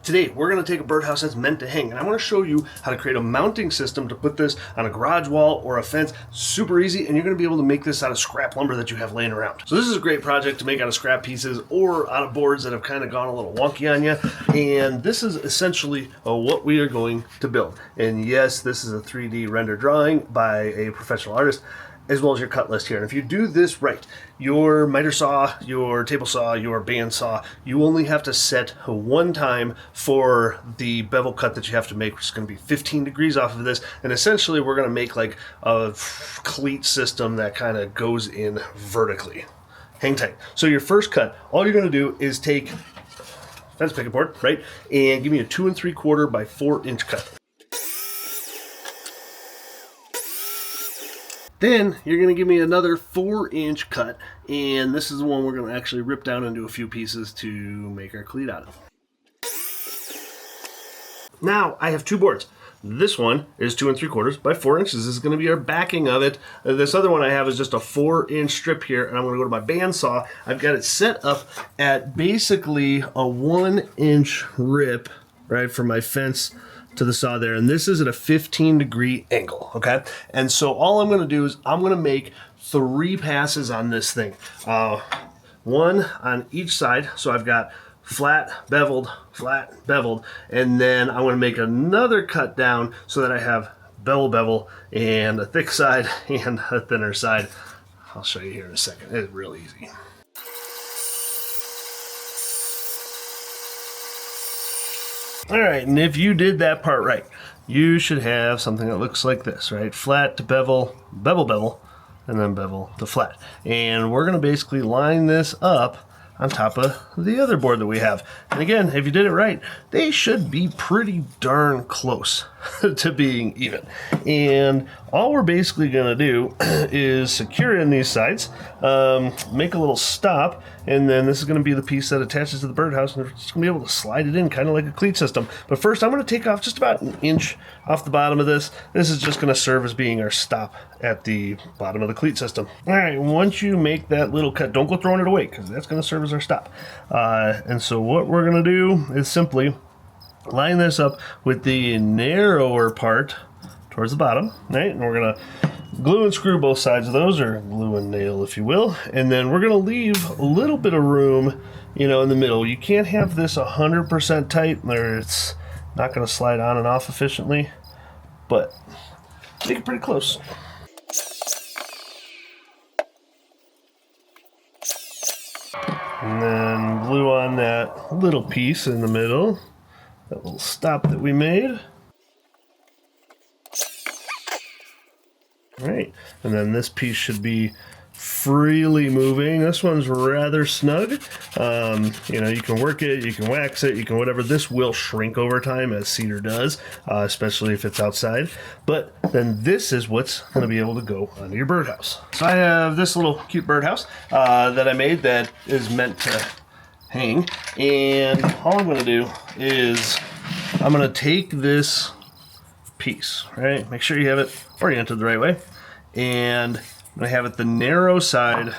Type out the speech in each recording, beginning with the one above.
Today, we're going to take a birdhouse that's meant to hang, and I want to show you how to create a mounting system to put this on a garage wall or a fence. Super easy, and you're going to be able to make this out of scrap lumber that you have laying around. So this is a great project to make out of scrap pieces or out of boards that have kind of gone a little wonky on you. And this is essentially what we are going to build. And yes, this is a 3D render drawing by a professional artist, as well as your cut list here. And if you do this right, your miter saw, your table saw, your band saw, you only have to set one time for the bevel cut that you have to make, which is going to be 15 degrees off of this. And essentially we're going to make like a cleat system that kind of goes in vertically. Hang tight. So your first cut, all you're going to do is take fence picket board, right, and give me a 2 3/4 by 4 inch cut. Then you're going to give me another 4 inch cut, and this is the one we're going to actually rip down into a few pieces to make our cleat out of. Now I have two boards. This one is 2 3/4 by 4 inches. This is going to be our backing of it. This other one I have is just a 4 inch strip here, and I'm going to go to my bandsaw. I've got it set up at basically a 1 inch rip, right, from my fence to the saw there, and this is at a 15-degree angle, okay? And so all I'm gonna do is I'm gonna make 3 passes on this thing. One on each side, so I've got flat, beveled, and then I'm gonna make another cut down so that I have bevel, and a thick side and a thinner side. I'll show you here in a second. It's real easy. All right, and if you did that part right, you should have something that looks like this, right? Flat to bevel, and then bevel to flat. And we're gonna basically line this up on top of the other board that we have. And again, if you did it right, they should be pretty darn close to being even. And all we're basically gonna do is secure in these sides, make a little stop, and then this is gonna be the piece that attaches to the birdhouse, and we're just gonna be able to slide it in kind of like a cleat system. But first, I'm gonna take off just about 1 inch off the bottom of this. This is just gonna serve as being our stop at the bottom of the cleat system. All right, once you make that little cut, don't go throwing it away, because that's gonna serve as our stop. And so what we're gonna do is simply line this up with the narrower part towards the bottom, right? And we're gonna glue and screw both sides of those, or glue and nail, if you will. And then we're gonna leave a little bit of room, you know, in the middle. You can't have this 100% tight, or it's not gonna slide on and off efficiently, but make it pretty close. And then glue on that little piece in the middle, that little stop that we made. All right, and then this piece should be freely moving. This one's rather snug. You know, you can work it, you can wax it, you can whatever. This will shrink over time, as cedar does, especially if it's outside. But then this is what's going to be able to go under your birdhouse. So I have this little cute birdhouse that I made that is meant to hang. And all I'm going to do is I'm going to take this piece, right? Make sure you have it oriented the right way. And I'm going to have it the narrow side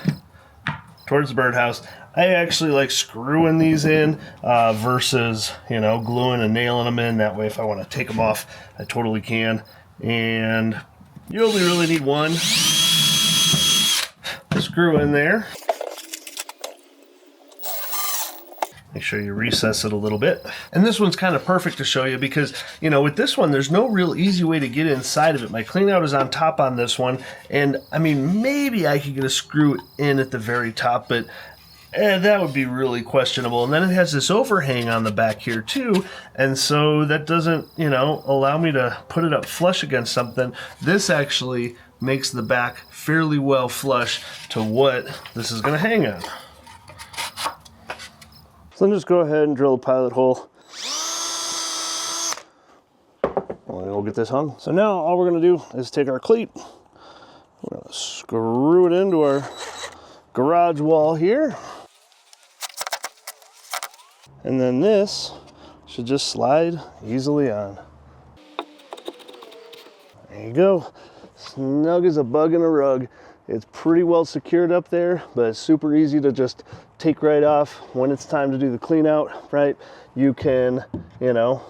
towards the birdhouse. I actually like screwing these in versus, you know, gluing and nailing them in. That way, if I want to take them off, I totally can. And you only really need one screw in there. Make sure you recess it a little bit. And this one's kind of perfect to show you because, you know, with this one, there's no real easy way to get inside of it. My clean out is on top on this one. And I mean, maybe I could get a screw in at the very top, but that would be really questionable. And then it has this overhang on the back here too. And so that doesn't, you know, allow me to put it up flush against something. This actually makes the back fairly well flush to what this is going to hang on. So then just go ahead and drill a pilot hole. We'll get this hung. So now all we're gonna do is take our cleat. We're gonna screw it into our garage wall here. And then this should just slide easily on. There you go. Snug as a bug in a rug. It's pretty well secured up there, but it's super easy to just take right off when it's time to do the clean out, right? You can, you know,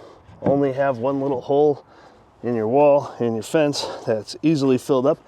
only have one little hole in your wall, in your fence, that's easily filled up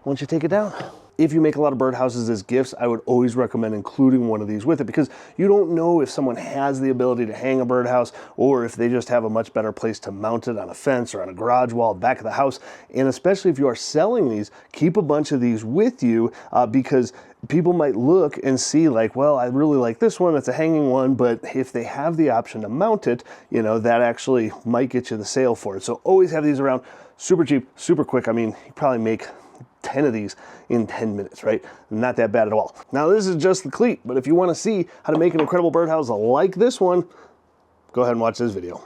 once you take it down. If you make a lot of birdhouses as gifts, I would always recommend including one of these with it, because you don't know if someone has the ability to hang a birdhouse or if they just have a much better place to mount it on a fence or on a garage wall back of the house. And especially if you are selling these, keep a bunch of these with you because people might look and see like, well, I really like this one, it's a hanging one, but if they have the option to mount it, you know, that actually might get you the sale for it. So always have these around. Super cheap, super quick. I mean, you probably make 10 of these in 10 minutes, right? Not that bad at all. Now this is just the cleat, but if you want to see how to make an incredible birdhouse like this one, go ahead and watch this video.